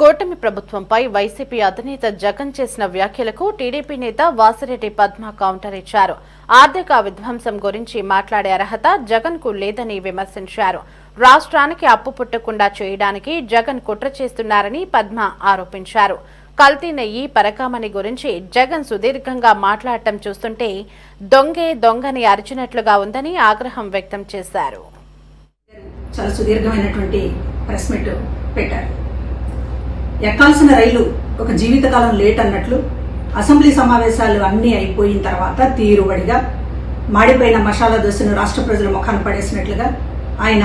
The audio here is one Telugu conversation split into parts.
కూటమి ప్రభుత్వంపై వైసీపీ అధినేత జగన్ చేసిన వ్యాఖ్యలకు టీడీపీ నేత వాసిరెడ్డి పద్మ కౌంటర్ ఇచ్చారు. ఆర్థిక విధ్వంసం గురించి మాట్లాడే అర్హత జగన్ కు లేదని విమర్శించారు. రాష్ట్రానికి అప్పు పుట్టకుండా చేయడానికి జగన్ కుట్ర చేస్తున్నారని పద్మ ఆరోపించారు. కల్తీ నెయ్యి పరకామణి గురించి జగన్ సుదీర్ఘంగా మాట్లాడటం చూస్తుంటే దొంగే దొంగని అరిచినట్లుగా ఉందని ఆగ్రహం వ్యక్తం చేశారు. చాలా సుదీర్ఘమైనటువంటి ప్రెస్ మీట్ పెట్టారు. ఎక్కాల్సిన రైలు ఒక జీవితకాలం లేట్ అన్నట్లు అసెంబ్లీ సమావేశాలు అన్నీ అయిపోయిన తర్వాత తీరుబడిగా మాడిపోయిన మసాలా దోశను రాష్ట్ర ప్రజల ముఖాన పడేసినట్లుగా ఆయన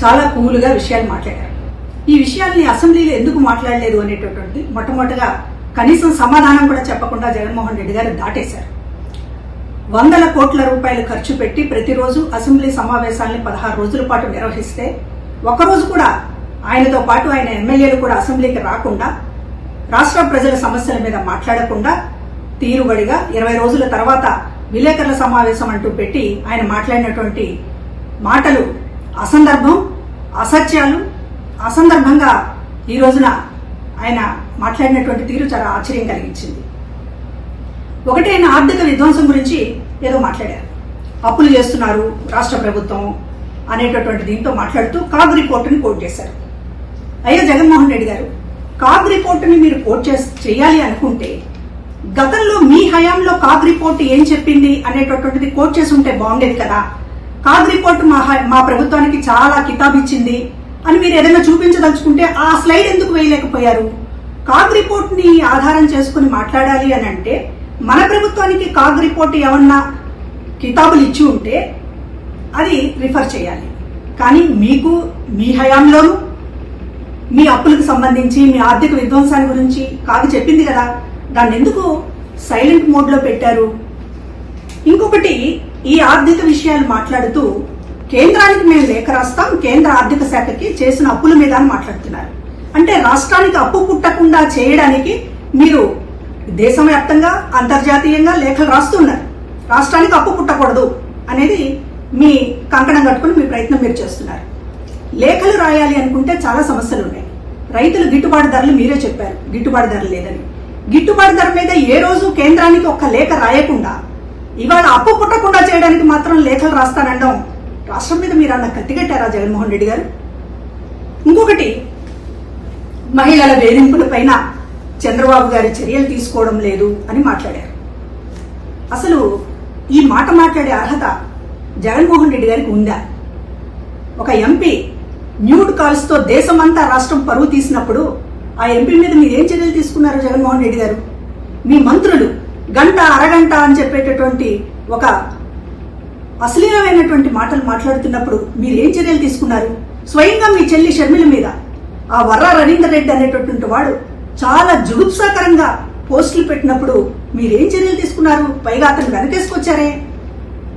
చాలా కూలుగా విషయాలు మాట్లాడారు. ఈ విషయాల్ని అసెంబ్లీలో ఎందుకు మాట్లాడలేదు అనేటటువంటి మొట్టమొదటిగా కనీసం సమాధానం కూడా చెప్పకుండా జగన్మోహన్ రెడ్డి గారు దాటేశారు. 100 కోట్ల రూపాయలు ఖర్చు పెట్టి ప్రతిరోజు అసెంబ్లీ సమావేశాలని 16 రోజుల పాటు నిర్వహిస్తే ఒకరోజు కూడా ఆయనతో పాటు ఆయన ఎమ్మెల్యేలు కూడా అసెంబ్లీకి రాకుండా రాష్ట్ర ప్రజల సమస్యల మీద మాట్లాడకుండా తీరుబడిగా 20 రోజుల తర్వాత విలేకరుల సమావేశం అంటూ పెట్టి ఆయన మాట్లాడినటువంటి మాటలు అసందర్భం, అసత్యాలు. అసందర్భంగా ఈ రోజున ఆయన మాట్లాడినటువంటి తీరు చాలా ఆశ్చర్యం కలిగించింది. ఒకటి, ఆయన ఆర్థిక విధ్వంసం గురించి ఏదో మాట్లాడారు. అప్పులు చేస్తున్నారు రాష్ట్ర ప్రభుత్వం అనేటటువంటి దీంతో మాట్లాడుతూ కాగ్ రిపోర్టుని కోట్ చేశారు. అయ్యో జగన్మోహన్ రెడ్డి గారు, కాగ్ రిపోర్టుని మీరు కోట్ చేయాలి అనుకుంటే గతంలో మీ హయాంలో కాగ్ రిపోర్ట్ ఏం చెప్పింది అనేటటువంటిది కోట్ చేసి ఉంటే బాగుండేది కదా. కాగ్ రిపోర్ట్ మా ప్రభుత్వానికి చాలా కితాబిచ్చింది అని మీరు ఏదైనా చూపించదలుచుకుంటే ఆ స్లైడ్ ఎందుకు వేయలేకపోయారు? కాగ్ రిపోర్ట్ ని ఆధారం చేసుకుని మాట్లాడాలి అని అంటే మన ప్రభుత్వానికి కాగ్ రిపోర్ట్ ఏమన్నా కితాబులు ఇచ్చి ఉంటే అది రిఫర్ చేయాలి. కానీ మీకు మీ హయాంలోనూ మీ అప్పులకు సంబంధించి మీ ఆర్థిక విధ్వంసాన్ని గురించి కాదు చెప్పింది కదా, దాన్ని ఎందుకు సైలెంట్ మోడ్ లో పెట్టారు? ఇంకొకటి, ఈ ఆర్థిక విషయాలు మాట్లాడుతూ కేంద్రానికి మేము లేఖ రాస్తాం, కేంద్ర ఆర్థిక శాఖకి చేసిన అప్పుల మీద అని మాట్లాడుతున్నారు. అంటే రాష్ట్రానికి అప్పు పుట్టకుండా చేయడానికి మీరు దేశవ్యాప్తంగా అంతర్జాతీయంగా లేఖలు రాస్తున్నారు. రాష్ట్రానికి అప్పు పుట్టకూడదు అనేది మీ కంకణం కట్టుకుని మీ ప్రయత్నం మీరు చేస్తున్నారు. లేఖలు రాయాలి అనుకుంటే చాలా సమస్యలు ఉన్నాయి. రైతులు గిట్టుబాటు ధరలు మీరే చెప్పారు, గిట్టుబాటు ధర లేదని. గిట్టుబాటు ధర మీద ఏ రోజు కేంద్రానికి ఒక్క లేఖ రాయకుండా ఇవాళ అప్పు పుట్టకుండా చేయడానికి మాత్రం లేఖలు రాస్తానడం రాష్ట్రం మీద మీరు అన్న కత్తిగట్టారా జగన్మోహన్ రెడ్డి గారు? ఇంకొకటి, మహిళల వేధింపుల పైన చంద్రబాబు గారి చర్యలు తీసుకోవడం లేదు అని మాట్లాడారు. అసలు ఈ మాట మాట్లాడే అర్హత జగన్మోహన్ రెడ్డి గారికి ఉందా? ఒక ఎంపీ న్యూడ్ కాల్స్ తో దేశమంతా రాష్ట్రం పరువు తీసినప్పుడు ఆ ఎంపీ మీద మీరు ఏం చర్యలు తీసుకున్నారు జగన్మోహన్ రెడ్డి గారు? మీ మంత్రులు గంట అరగంట అని చెప్పేటటువంటి ఒక అశ్లీలమైనటువంటి మాటలు మాట్లాడుతున్నప్పుడు మీరు ఏం చర్యలు తీసుకున్నారు? స్వయంగా మీ చెల్లి షర్మిల మీద ఆ వర్రా రవీందర్ రెడ్డి అనేటటువంటి వాడు చాలా జుగుప్సాకరంగా పోస్టులు పెట్టినప్పుడు మీరేం చర్యలు తీసుకున్నారు? పైగా అతను వెనకేసుకొచ్చారే.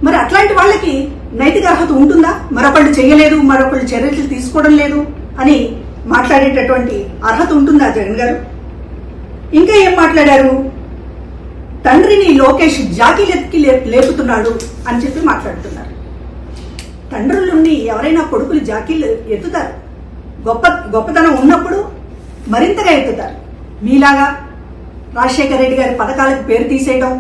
మరి అట్లాంటి వాళ్ళకి నైతిక అర్హత ఉంటుందా? మరొకళ్ళు చేయలేదు, మరొకళ్ళు చర్యలు తీసుకోవడం లేదు అని మాట్లాడేటటువంటి అర్హత ఉంటుందా జగన్ గారు? ఇంకా ఏం మాట్లాడారు? తండ్రిని లోకేష్ జాకీలెత్తి లేపుతున్నాడు అని చెప్పి మాట్లాడుతున్నారు. తండ్రులుండి ఎవరైనా కొడుకులు జాకీలు ఎత్తుతారు. గొప్పతనం ఉన్నప్పుడు మరింతగా ఎత్తుతారు. మీలాగా రాజశేఖర రెడ్డి గారి పథకాలకు పేరు తీసేయడం,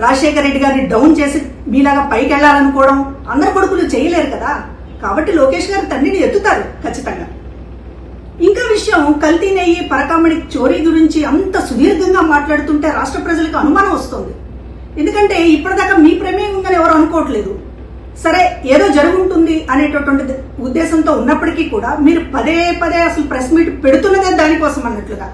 రాజశేఖర రెడ్డి గారిని డౌన్ చేసి మీలాగా పైకి వెళ్లాలనుకోవడం అందరు కొడుకులు చేయలేరు కదా. కాబట్టి లోకేష్ గారు తండ్రిని ఎత్తుతారు ఖచ్చితంగా. ఇంకా విషయం, కల్తీ నెయ్యి పరకామణి చోరీ గురించి అంత సుదీర్ఘంగా మాట్లాడుతుంటే రాష్ట్ర ప్రజలకు అనుమానం వస్తుంది. ఎందుకంటే ఇప్పటిదాకా మీ ప్రమేయం ఉందని ఎవరు అనుకోవట్లేదు. సరే, ఏదో జరుగుంటుంది అనేటటువంటి ఉద్దేశంతో ఉన్నప్పటికీ కూడా మీరు పదే పదే అసలు ప్రెస్ మీట్ పెడుతున్నదే దానికోసం అన్నట్లుగా.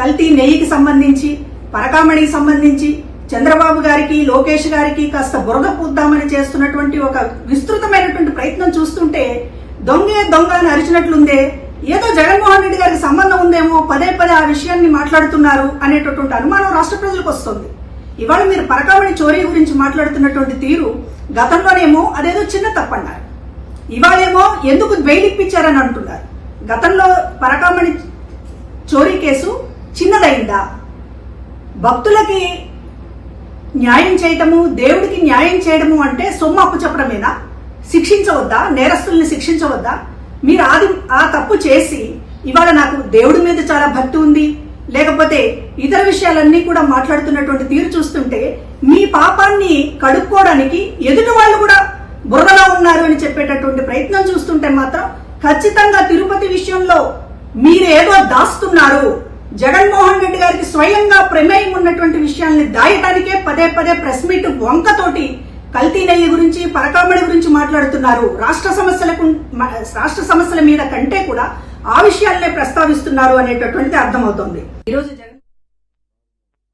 కల్తీ నెయ్యికి సంబంధించి, పరకామణికి సంబంధించి చంద్రబాబు గారికి, లోకేష్ గారికి కాస్త బురద పూద్దామని చేస్తున్నటువంటి ఒక విస్తృతమైనటువంటి ప్రయత్నం చూస్తుంటే దొంగే దొంగ అని అరిచినట్లుందే. ఏదో జగన్మోహన్ రెడ్డి గారికి సంబంధం ఉందేమో, పదే పదే ఆ విషయాన్ని మాట్లాడుతున్నారు అనేటటువంటి అనుమానం రాష్ట్ర ప్రజలకు వస్తుంది. ఇవాళ మీరు పరకామణి చోరీ గురించి మాట్లాడుతున్నటువంటి తీరు గతంలోనేమో అదేదో చిన్న తప్పన్నారు, ఇవాళేమో ఎందుకు బెయిల్ ఇప్పించారని అంటున్నారు. గతంలో పరకామణి చోరీ కేసు చిన్నదైందా? భక్తులకి న్యాయం చేయటము, దేవుడికి న్యాయం చేయడము అంటే సొమ్ము అప్పు చెప్పడమేనా? శిక్షించవద్దా? నేరస్తుల్ని శిక్షించవద్దా? మీరు ఆ తప్పు చేసి ఇవాళ నాకు దేవుడి మీద చాలా భక్తి ఉంది, లేకపోతే ఇతర విషయాలన్నీ కూడా మాట్లాడుతున్నటువంటి తీరు చూస్తుంటే మీ పాపాన్ని కడుక్కోవడానికి ఎదుటి వాళ్ళు కూడా బురదలో ఉన్నారు అని చెప్పేటటువంటి ప్రయత్నం చూస్తుంటే మాత్రం ఖచ్చితంగా తిరుపతి విషయంలో మీరేదో దాస్తున్నారు. జగన్మోహన్ రెడ్డి గారికి స్వయంగా ప్రమేయం ఉన్నటువంటి విషయాల్ని దాయటానికే పదే పదే ప్రెస్ మీట్ వంకతోటి కల్తీ నెయ్యి గురించి, పరకామణి గురించి మాట్లాడుతున్నారు. రాష్ట్ర సమస్యల మీద కంటే కూడా ఆ విషయాలనే ప్రస్తావిస్తున్నారు అనేటటువంటిది అర్థమవుతోంది. ఈరోజు